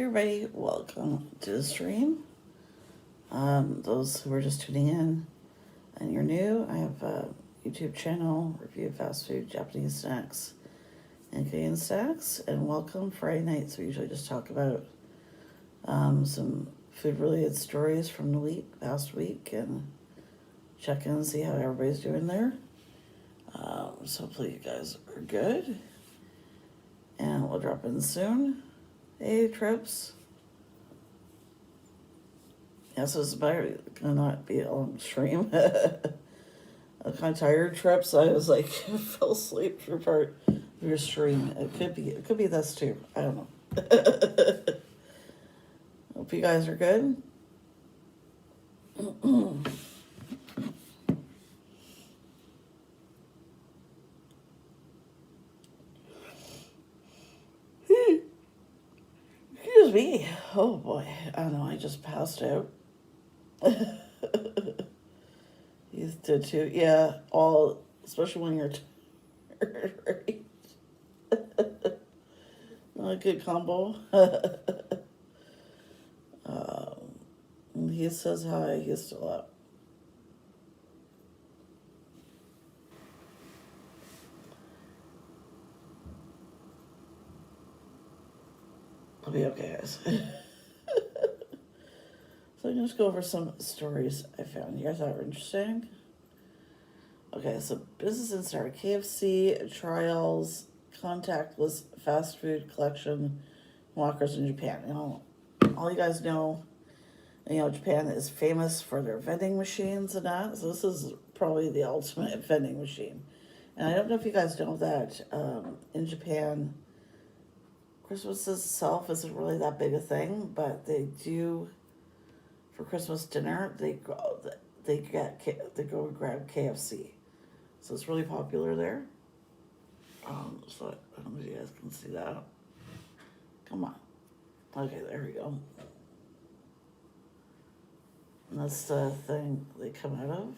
everybody, welcome to the stream. Those who are just tuning in and you're new, I have a YouTube channel, review fast food, Japanese snacks, and Canadian snacks. And welcome Friday nights. We usually just talk about some food-related stories from the past week, and check in and see how everybody's doing there. So hopefully you guys are good. And we'll drop in soon. Hey, Trips. Yeah, so it's gonna not be a long stream. I'm kind of tired, Trips. I was like, I fell asleep for part of your stream. It could be this too. I don't know. Hope you guys are good. Excuse me. Oh boy. I don't know. I just passed out. You did too. Yeah. Especially when you're tired, right? Not a good combo. He says hi. He's still up. I'll be okay, guys. So I'm going to go over some stories I found here I thought were interesting. Okay, so Business Insider, KFC trials contactless fast food collection lockers in Japan. You know, all you guys know, Japan is famous for their vending machines and that. So this is probably the ultimate vending machine. And I don't know if you guys know that in Japan, Christmas itself isn't really that big a thing, but they do, for Christmas dinner, they go and grab KFC. So it's really popular there. So I don't know if you guys can see that. Come on. Okay, there we go. And that's the thing they come out of.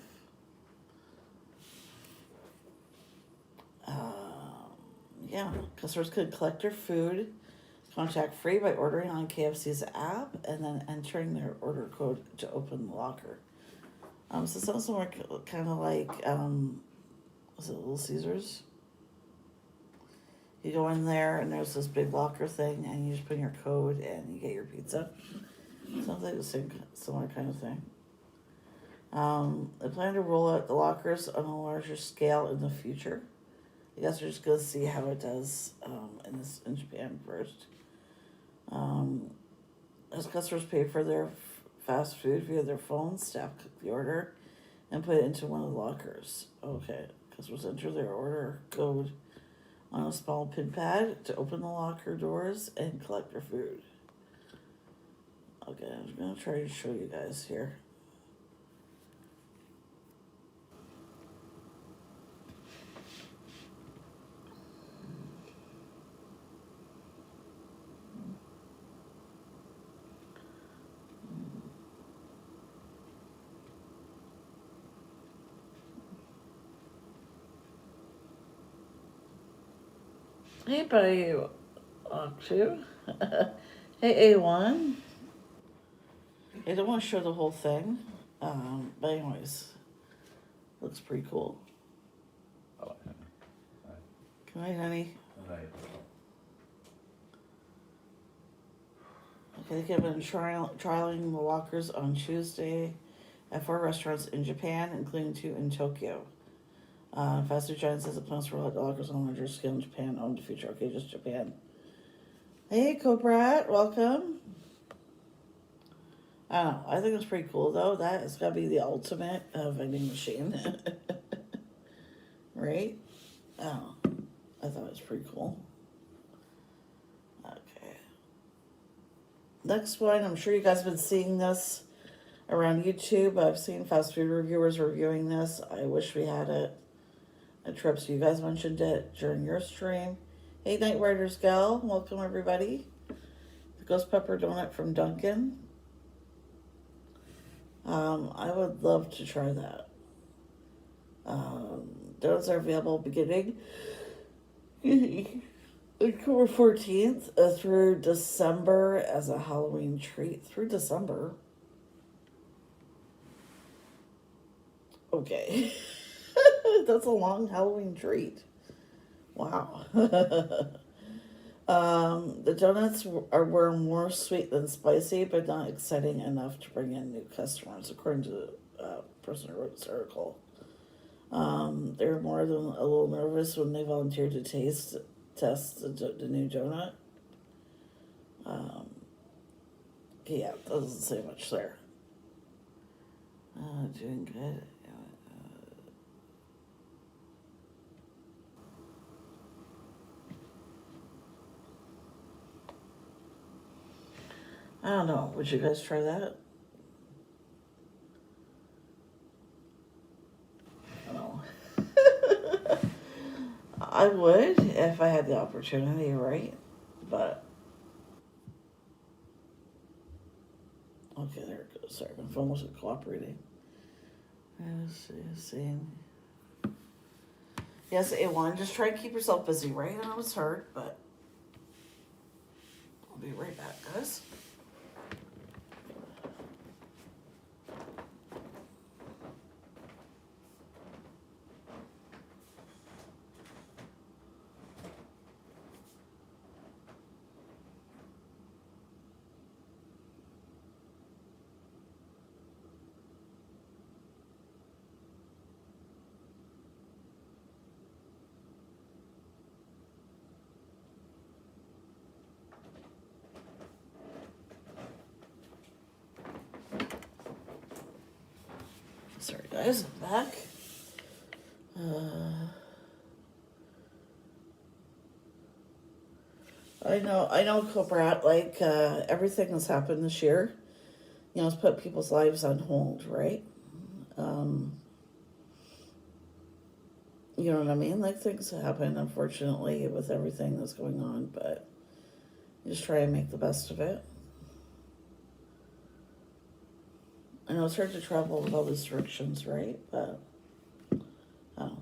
Yeah, customers could collect their food contact free by ordering on KFC's app and then entering their order code to open the locker. So it sounds more kind of like, was it Little Caesars? You go in there and there's this big locker thing and you just put in your code and you get your pizza. Sounds like the same, similar kind of thing. They plan to roll out the lockers on a larger scale in the future. I guess we're just going to see how it does in Japan first. As customers pay for their fast food via their phones, staff cook the order and put it into one of the lockers. Okay, customers enter their order code on a small pin pad to open the locker doors and collect their food. Okay, I'm going to try to show you guys here. Hey, buddy, too. Hey, A1. I don't want to show the whole thing, but anyways, looks pretty cool. Oh, yeah. Good night, honey. Right. Okay, they've been trialing the lockers on Tuesday at 4 restaurants in Japan, including 2 in Tokyo. Fast food giant says it plans to roll out the lockers on a larger scale in Japan in the future. Okay, just Japan. Hey, Cobrat, welcome. I don't know. I think it's pretty cool, though. That has got to be the ultimate vending machine. Right? I don't know. I thought it was pretty cool. Okay. Next one. I'm sure you guys have been seeing this around YouTube. I've seen fast food reviewers reviewing this. I wish we had it at Trips. You guys mentioned it during your stream. Hey, Night Riders Gal. Welcome, everybody. The Ghost Pepper Donut from Dunkin'. I would love to try that. Donuts are available beginning October 14th through December as a Halloween treat. Through December. Okay. That's a long Halloween treat. Wow. The donuts were more sweet than spicy, but not exciting enough to bring in new customers, according to the person who wrote this article. They were more than a little nervous when they volunteered to test the new donut. Yeah, doesn't say much there. Doing good. I don't know. Would you guys try that? I don't know. I would if I had the opportunity, right? But okay, there it goes. Sorry, my phone wasn't cooperating. Seeing. Yes, A1. Just try and keep yourself busy, right? I know it's hard, but I'll be right back, guys. Sorry, guys, I'm back. I know, Cobrat, like, everything that's happened this year, you know, it's put people's lives on hold, right? You know what I mean? Like, things happen, unfortunately, with everything that's going on, but you just try and make the best of it. I know it's hard to travel with all these restrictions, right? But, oh.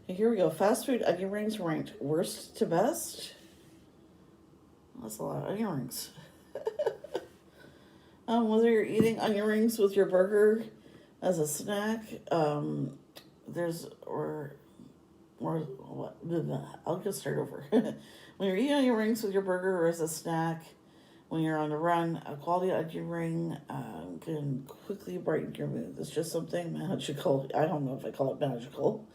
And here we go. Fast food onion rings ranked worst to best. That's a lot of onion rings. Whether you're eating onion rings with your burger as a snack, what? I'll just start over. When you're eating onion rings with your burger or as a snack, when you're on the run, a quality onion ring can quickly brighten your mood. It's just something magical. I don't know if I call it magical.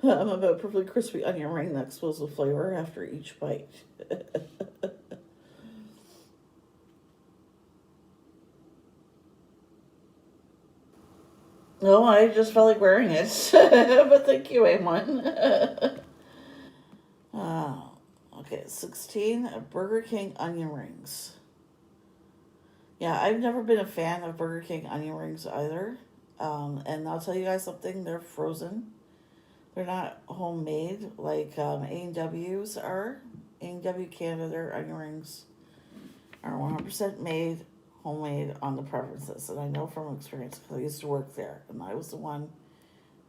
About a perfectly crispy onion ring that explodes with flavor after each bite. No, I just felt like wearing it. But thank you, A1. Okay, 16 Burger King onion rings. Yeah, I've never been a fan of Burger King onion rings either. And I'll tell you guys something, they're frozen. They're not homemade like A&W's are. A&W Canada, their onion rings are 100% made, homemade on the preferences. And I know from experience because I used to work there. And I was the one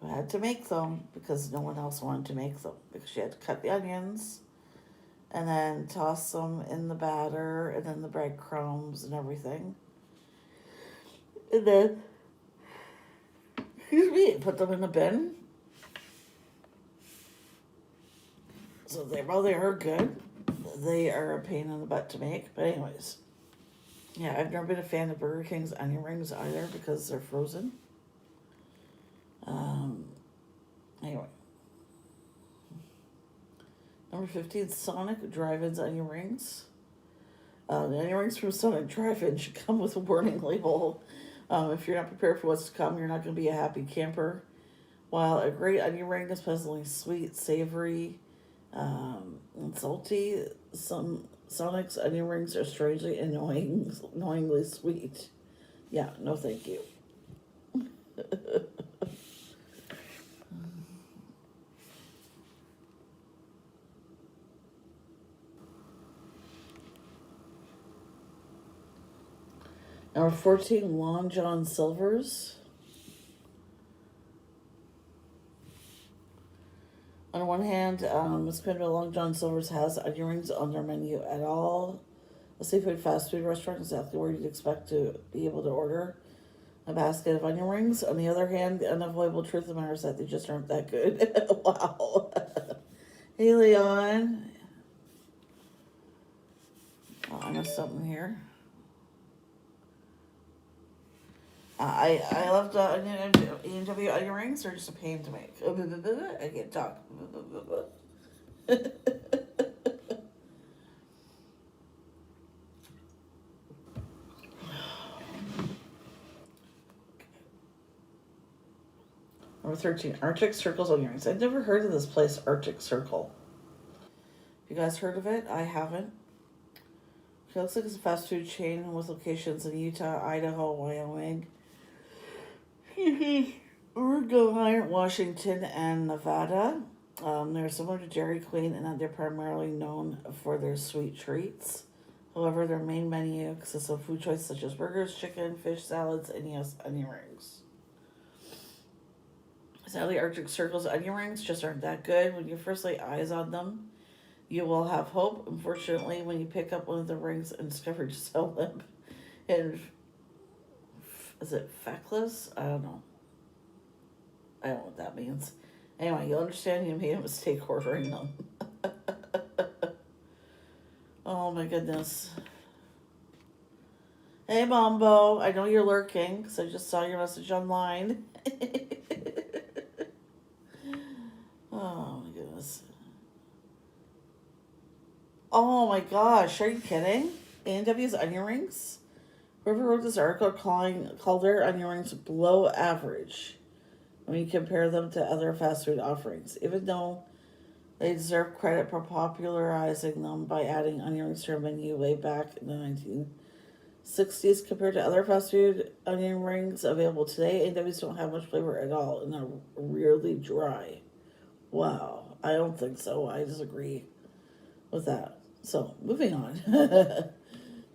who had to make them because no one else wanted to make them. Because you had to cut the onions and then toss them in the batter and then the breadcrumbs and everything. And then, excuse me, put them in the bin. So while they are good, they are a pain in the butt to make. But anyways, yeah, I've never been a fan of Burger King's onion rings either because they're frozen. Anyway. Number 15, Sonic Drive-In's onion rings. The onion rings from Sonic Drive-In should come with a warning label. If you're not prepared for what's to come, you're not going to be a happy camper. While a great onion ring is pleasantly sweet, savory, and salty, some Sonic's onion rings are strangely annoyingly sweet. Yeah, no thank you. Number 14, Long John Silver's. On one hand, Miss Panda Long John Silver's has onion rings on their menu at all. A seafood fast food restaurant, exactly where you'd expect to be able to order a basket of onion rings. On the other hand, the unavoidable truth of the matter is that they just aren't that good. Wow. Hey, Leon. Oh, I missed something here. I love the E&W onion rings. They're just a pain to make. I can't talk. Number 13, Arctic Circle's onion rings. I've never heard of this place, Arctic Circle. You guys heard of it? I haven't. It looks like it's a fast food chain with locations in Utah, Idaho, Wyoming, Oregon, Washington, and Nevada. They're similar to Dairy Queen in that they're primarily known for their sweet treats. However, their main menu consists of food choices such as burgers, chicken, fish, salads, and yes, onion rings. Sadly, Arctic Circle's onion rings just aren't that good. When you first lay eyes on them, you will have hope. Unfortunately, when you pick up one of the rings and discover just how limp and is it feckless? I don't know. I don't know what that means. Anyway, you'll understand you made a mistake ordering them. Oh my goodness. Hey, Mambo. I know you're lurking because I just saw your message online. Oh my goodness. Oh my gosh, are you kidding? A&W's onion rings? Whoever wrote this article called their onion rings below average when you compare them to other fast food offerings, even though they deserve credit for popularizing them by adding onion rings to their menu way back in the 1960s. Compared to other fast food onion rings available today, A&W's don't have much flavor at all and are really dry. Wow, I don't think so. I disagree with that. So, moving on.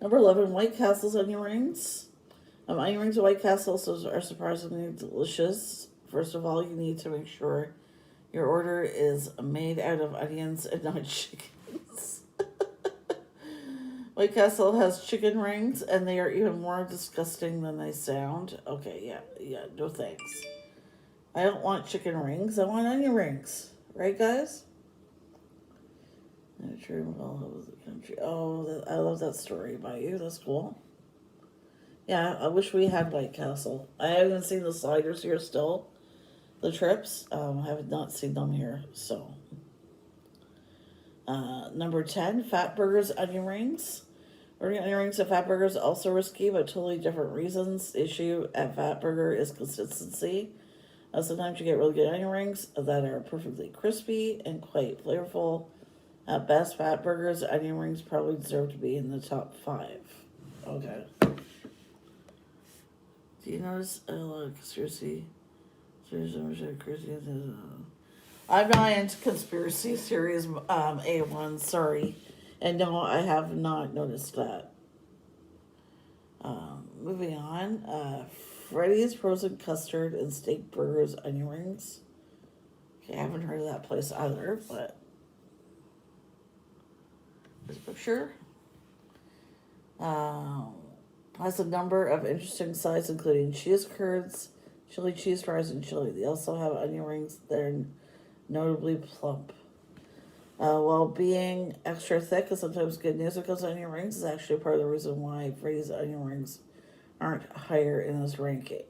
Number 11, White Castle's onion rings. Onion rings at White Castle are surprisingly delicious. First of all, you need to make sure your order is made out of onions and not chickens. White Castle has chicken rings, and they are even more disgusting than they sound. Okay, yeah, no thanks. I don't want chicken rings. I want onion rings. Right, guys? True all over the country. Oh, I love that story about you. That's cool. Yeah, I wish we had White Castle. I haven't seen the sliders here still. The trips. I have not seen them here. So, number 10, Fat Burger's onion rings. Ordering onion rings at Fat Burger is also risky, but totally different reasons. The issue at Fat Burger is consistency. Sometimes you get really good onion rings that are perfectly crispy and quite flavorful. At best, Fat Burger's onion rings probably deserve to be in the top 5. Okay. Do you notice a lot of conspiracy? I'm not into conspiracy theories, A1, sorry. And no, I have not noticed that. Moving on. Freddy's Frozen Custard and Steak Burgers onion rings. Okay, I haven't heard of that place either, but this picture has a number of interesting sides, including cheese curds, chili cheese fries, and chili. They also have onion rings that are notably plump. While being extra thick is sometimes good news when it comes to onion rings, is actually part of the reason why Freddy's onion rings aren't higher in this ranking.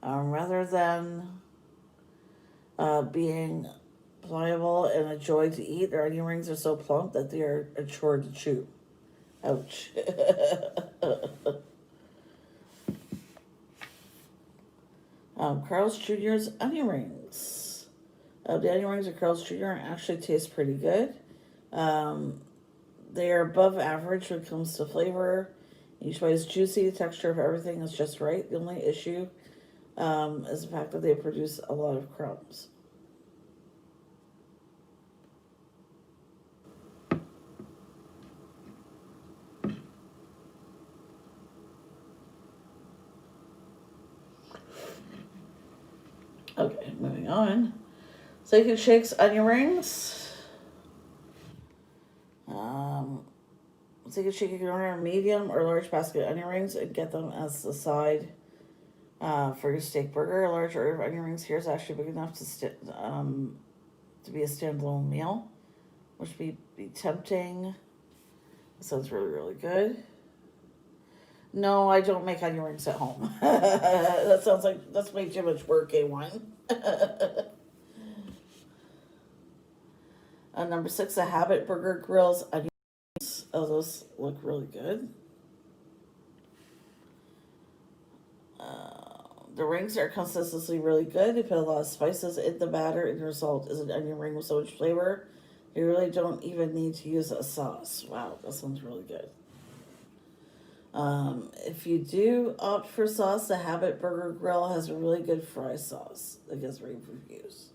Rather than being pliable and a joy to eat, their onion rings are so plump that they are a chore to chew. Ouch. Carl's Jr.'s onion rings. The onion rings at Carl's Jr. actually taste pretty good. They are above average when it comes to flavor. Each bite is juicy. The texture of everything is just right. The only issue is the fact that they produce a lot of crumbs. Okay, moving on. Steak and Shake's onion rings. Steak and Shake, you can order a medium or large basket of onion rings and get them as the side for your steak burger. A large order of onion rings here is actually big enough to be a standalone meal, which would be tempting. It sounds really, really good. No, I don't make onion rings at home. That sounds like that's way too much work, A1. Number 6, the Habit Burger Grills onion rings. Oh, those look really good. The rings are consistently really good. They put a lot of spices in the batter, and the result is an onion ring with so much flavor. You really don't even need to use a sauce. Wow, that sounds really good. If you do opt for sauce, the Habit Burger Grill has a really good fry sauce that gets rave reviews.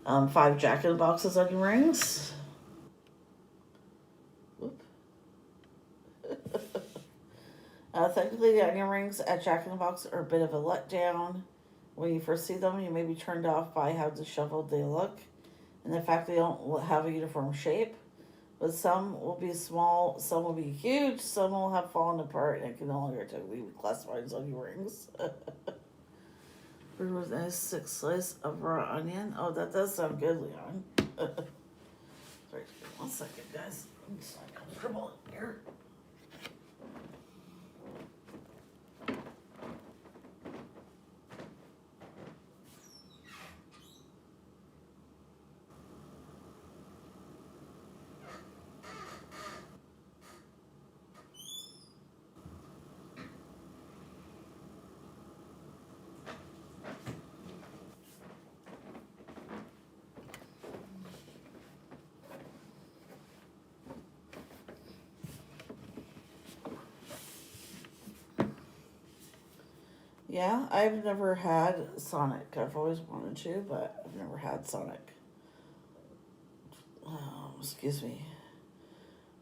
5 Jack in the Box's onion rings. Whoop. Technically, the onion rings at Jack in the Box are a bit of a letdown. When you first see them, you may be turned off by how disheveled they look and the fact they don't have a uniform shape. But some will be small, some will be huge, some will have fallen apart and can no longer technically be classified as onion rings. With a nice 6 slice of raw onion. Oh, that does sound good, Leon. Sorry, 1 second, guys. I'm just not comfortable here. Yeah, I've never had Sonic. I've always wanted to, but I've never had Sonic. Excuse me.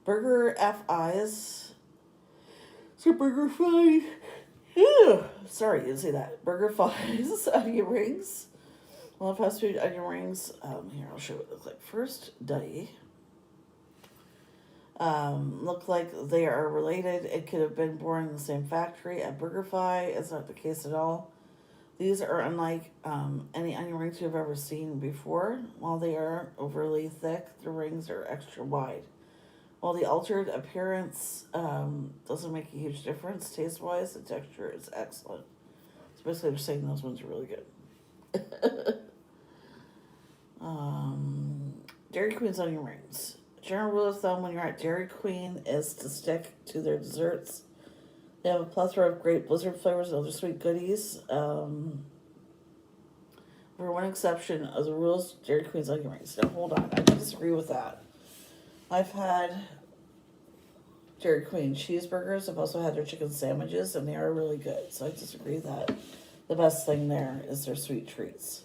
Burger FIs. So Burger Fries. Ew. Sorry, you didn't say that. Burger Fries onion rings. Well, fast food onion rings. Here, I'll show you what they look like. First, Duddy. Look like they are related. It could have been born in the same factory at BurgerFi. It's not the case at all. These are unlike any onion rings you've ever seen before. While they are overly thick, the rings are extra wide. While the altered appearance doesn't make a huge difference taste-wise, the texture is excellent. So basically, they're saying those ones are really good. Dairy Queen's onion rings. General rule of thumb when you're at Dairy Queen is to stick to their desserts. They have a plethora of great blizzard flavors and other sweet goodies. For one exception of the rules, Dairy Queen's onion rings. Now hold on, I disagree with that. I've had Dairy Queen cheeseburgers. I've also had their chicken sandwiches, and they are really good. So I disagree that the best thing there is their sweet treats.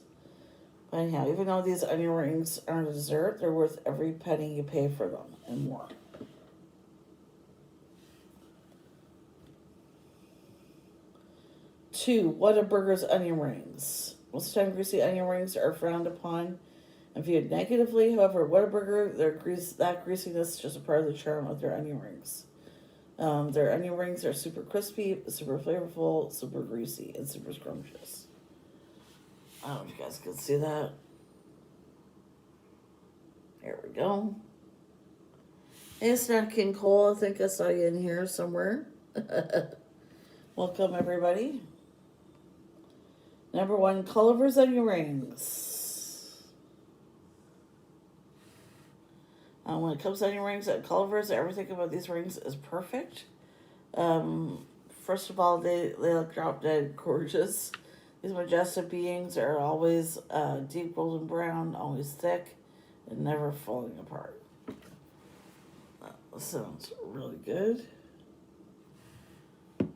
But anyhow, even though these onion rings aren't a dessert, they're worth every penny you pay for them and more. Two, Whataburger's onion rings. Most of the time, greasy onion rings are frowned upon and viewed negatively. However, Whataburger, that greasiness is just a part of the charm of their onion rings. Their onion rings are super crispy, super flavorful, super greasy, and super scrumptious. I don't know if you guys can see that. There we go. Hey, Snack King Cole, I think I saw you in here somewhere. Welcome, everybody. Number 1, Culver's onion rings. When it comes to onion rings at Culver's, everything about these rings is perfect. First of all, they look drop dead gorgeous. These majestic beings are always deep golden brown, always thick, and never falling apart. That sounds really good. Okay,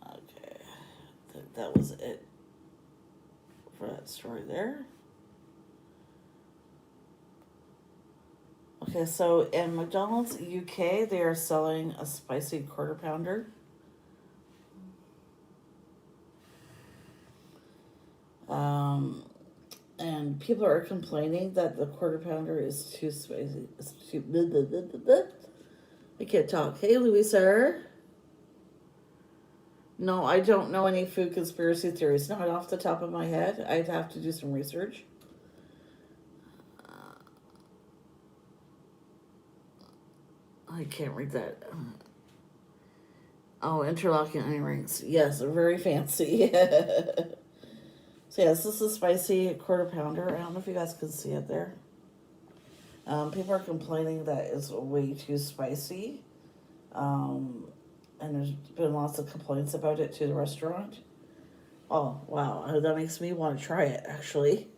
I think that was it for that story there. Okay, so in McDonald's UK, they are selling a spicy quarter pounder. And people are complaining that the quarter pounder is too spicy. It's too. Blah, blah, blah, blah, blah. I can't talk. Hey, Louisa. No, I don't know any food conspiracy theories. Not off the top of my head. I'd have to do some research. I can't read that. Oh, interlocking onion rings. Yes, very fancy. So yes, this is a spicy quarter pounder. I don't know if you guys can see it there. People are complaining that it's way too spicy. And there's been lots of complaints about it to the restaurant. Oh, wow. That makes me want to try it, actually.